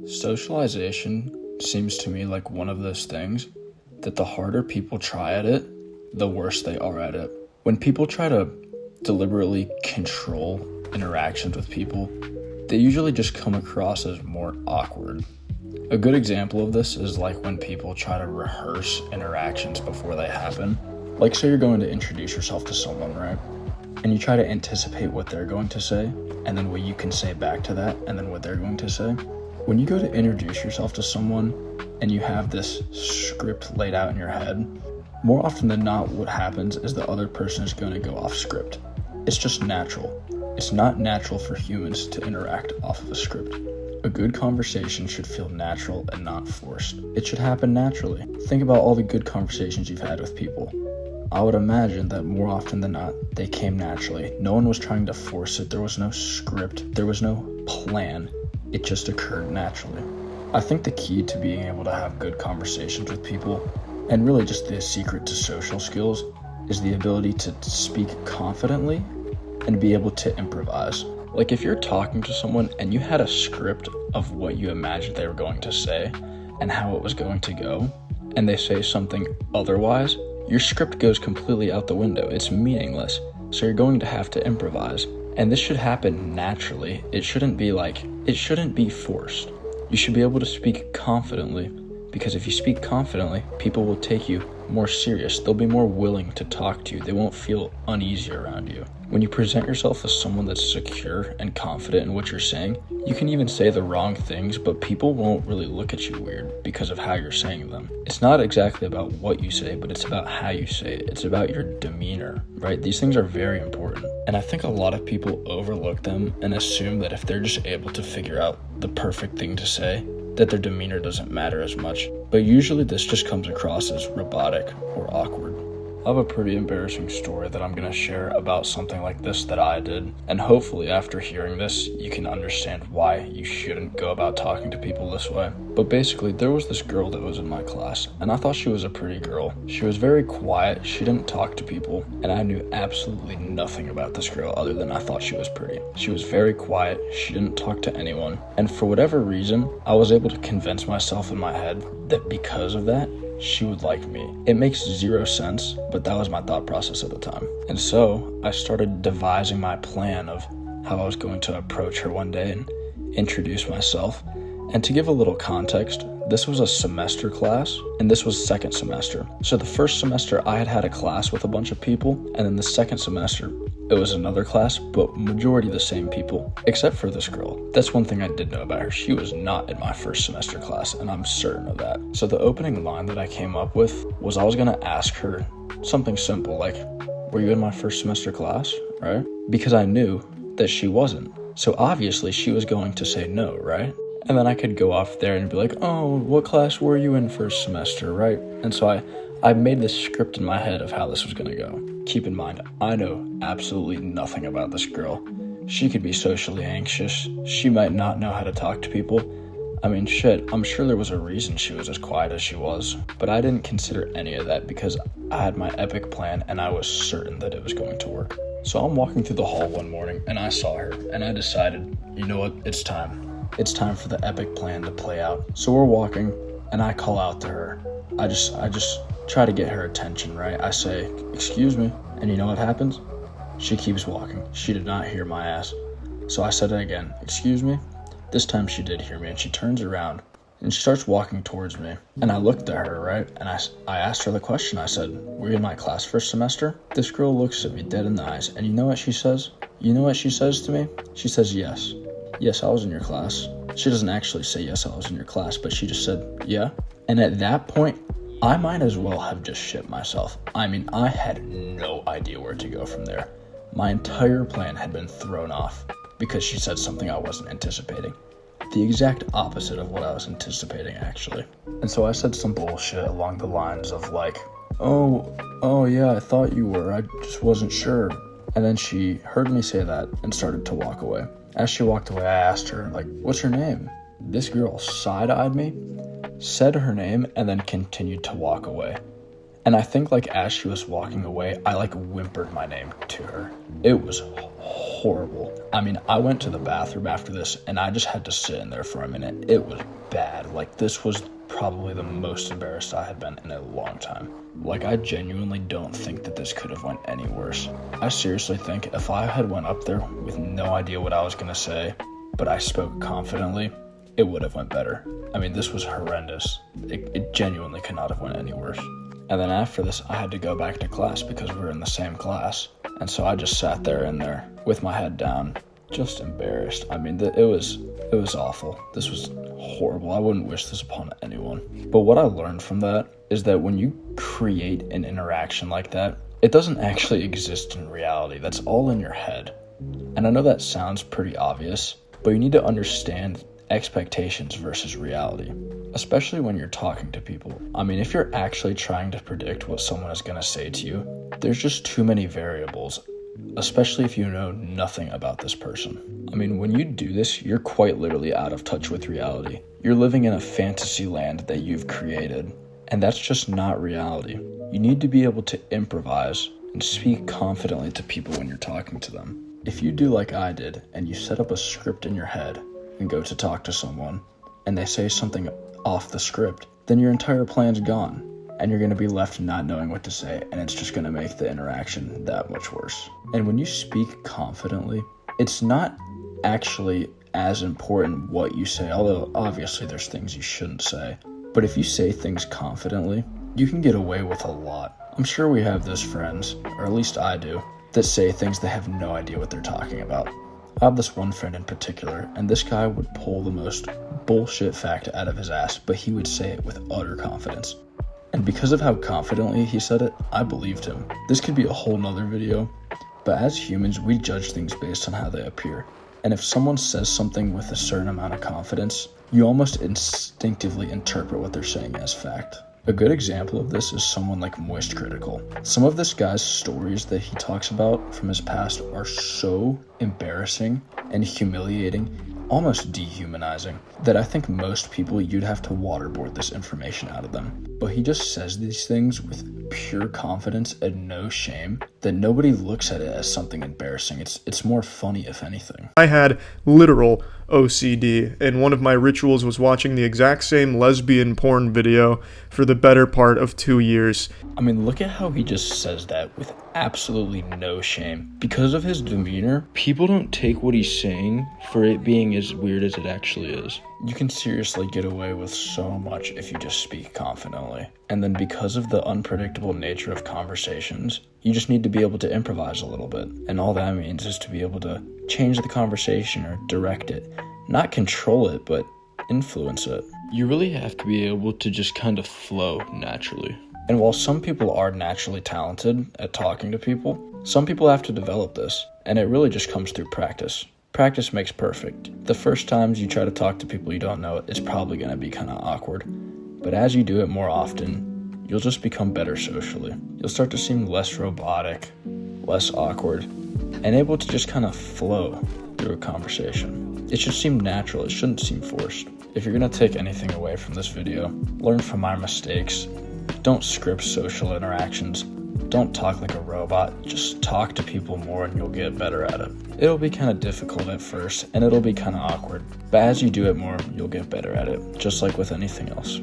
Socialization seems to me like one of those things that the harder people try at it, the worse they are at it. When people try to deliberately control interactions with people, they usually just come across as more awkward. A good example of this is like when people try to rehearse interactions before they happen. Like, say you're going to introduce yourself to someone, right? And you try to anticipate what they're going to say, and then what you can say back to that, and then what they're going to say. When you go to introduce yourself to someone and you have this script laid out in your head, more often than not what happens is the other person is going to go off script. It's just natural. It's not natural for humans to interact off of a script. A good conversation should feel natural and not forced. It should happen naturally. Think about all the good conversations you've had with people. I would imagine that more often than not, they came naturally. No one was trying to force it. There was no script. There was no plan. It just occurred naturally. I think the key to being able to have good conversations with people, and really just the secret to social skills, is the ability to speak confidently and be able to improvise. Like, if you're talking to someone and you had a script of what you imagined they were going to say and how it was going to go, and they say something otherwise, your script goes completely out the window. It's meaningless. So you're going to have to improvise. And this should happen naturally. It shouldn't be forced. You should be able to speak confidently, because if you speak confidently, people will take you more serious. They'll be more willing to talk to you. They won't feel uneasy around you. When you present yourself as someone that's secure and confident in what you're saying, you can even say the wrong things, but people won't really look at you weird because of how you're saying them. It's not exactly about what you say, but it's about how you say it. It's about your demeanor, right? These things are very important. And I think a lot of people overlook them and assume that if they're just able to figure out the perfect thing to say, that their demeanor doesn't matter as much. But usually this just comes across as robotic or awkward. I have a pretty embarrassing story that I'm going to share about something like this that I did. And hopefully after hearing this, you can understand why you shouldn't go about talking to people this way. But basically, there was this girl that was in my class, and I thought she was a pretty girl. She was very quiet, she didn't talk to people, and I knew absolutely nothing about this girl other than I thought she was pretty. She was very quiet, she didn't talk to anyone, and for whatever reason, I was able to convince myself in my head that because of that, she would like me. It makes zero sense, but that was my thought process at the time. And so I started devising my plan of how I was going to approach her one day and introduce myself. And to give a little context, this was a semester class, and this was second semester. So the first semester I had a class with a bunch of people, and then the second semester it was another class, but majority the same people, except for this girl. That's one thing I did know about her. She was not in my first semester class, and I'm certain of that. So the opening line that I came up with was I was gonna ask her something simple, like, were you in my first semester class, right? Because I knew that she wasn't. So obviously she was going to say no, right? And then I could go off there and be like, oh, what class were you in first semester, right? And so I made this script in my head of how this was going to go. Keep in mind, I know absolutely nothing about this girl. She could be socially anxious. She might not know how to talk to people. I mean, shit, I'm sure there was a reason she was as quiet as she was. But I didn't consider any of that because I had my epic plan and I was certain that it was going to work. So I'm walking through the hall one morning and I saw her and I decided, you know what, it's time. It's time for the epic plan to play out. So we're walking and I call out to her. I just try to get her attention, right? I say, excuse me. And you know what happens? She keeps walking. She did not hear my ass. So I said it again, excuse me. This time she did hear me and she turns around and she starts walking towards me. And I looked at her, right? And I asked her the question. I said, were you in my class first semester? This girl looks at me dead in the eyes. And you know what she says? You know what she says to me? She says, yes. Yes, I was in your class. She doesn't actually say, yes, I was in your class, but she just said, yeah. And at that point, I might as well have just shit myself. I mean, I had no idea where to go from there. My entire plan had been thrown off because she said something I wasn't anticipating. The exact opposite of what I was anticipating, actually. And so I said some bullshit along the lines of like, oh yeah, I thought you were. I just wasn't sure. And then she heard me say that and started to walk away. As she walked away, I asked her, like, what's your name? This girl side-eyed me, said her name, and then continued to walk away. And I think, like, as she was walking away, I, like, whimpered my name to her. It was horrible. I mean, I went to the bathroom after this and I just had to sit in there for a minute. It was bad. Like, this was probably the most embarrassed I had been in a long time. Like, I genuinely don't think that this could have went any worse. I seriously think if I had went up there with no idea what I was gonna say, but I spoke confidently, it would have went better. I mean, this was horrendous. It genuinely could not have went any worse. And then after this, I had to go back to class because we were in the same class. And so I just sat there in there with my head down, just embarrassed. I mean, it was awful. This was horrible. I wouldn't wish this upon anyone. But what I learned from that is that when you create an interaction like that, it doesn't actually exist in reality. That's all in your head. And I know that sounds pretty obvious, but you need to understand expectations versus reality, especially when you're talking to people. I mean, if you're actually trying to predict what someone is going to say to you, there's just too many variables, especially if you know nothing about this person. I mean, when you do this, you're quite literally out of touch with reality. You're living in a fantasy land that you've created, and that's just not reality. You need to be able to improvise and speak confidently to people when you're talking to them. If you do like I did, and you set up a script in your head and go to talk to someone, and they say something off the script, then your entire plan's gone, and you're going to be left not knowing what to say, and it's just going to make the interaction that much worse. And when you speak confidently, it's not actually as important what you say, although obviously there's things you shouldn't say. But if you say things confidently, you can get away with a lot. I'm sure we have those friends, or at least I do, that say things they have no idea what they're talking about. I have this one friend in particular, and this guy would pull the most bullshit fact out of his ass, but he would say it with utter confidence. And because of how confidently he said it, I believed him. This could be a whole nother video, but as humans, we judge things based on how they appear. And if someone says something with a certain amount of confidence, you almost instinctively interpret what they're saying as fact. A good example of this is someone like Moist Critical. Some of this guy's stories that he talks about from his past are so embarrassing and humiliating, almost dehumanizing, that I think most people, you'd have to waterboard this information out of them. But he just says these things with pure confidence and no shame that nobody looks at it as something embarrassing. It's more funny, if anything. I had literal OCD, and one of my rituals was watching the exact same lesbian porn video for the better part of 2 years. I mean, look at how he just says that with absolutely no shame. Because of his demeanor, people don't take what he's saying for it being as weird as it actually is. You can seriously get away with so much if you just speak confidently. And then because of the unpredictable nature of conversations, you just need to be able to improvise a little bit. And all that means is to be able to change the conversation or direct it. Not control it, but influence it. You really have to be able to just kind of flow naturally. And while some people are naturally talented at talking to people, some people have to develop this. And it really just comes through practice. Practice makes perfect. The first times you try to talk to people you don't know, it's probably going to be kind of awkward. But as you do it more often, you'll just become better socially. You'll start to seem less robotic, less awkward, and able to just kind of flow through a conversation. It should seem natural. It shouldn't seem forced. If you're going to take anything away from this video, learn from my mistakes. Don't script social interactions. Don't talk like a robot. Just talk to people more and you'll get better at it. It'll be kind of difficult at first and it'll be kind of awkward. But as you do it more, you'll get better at it, just like with anything else.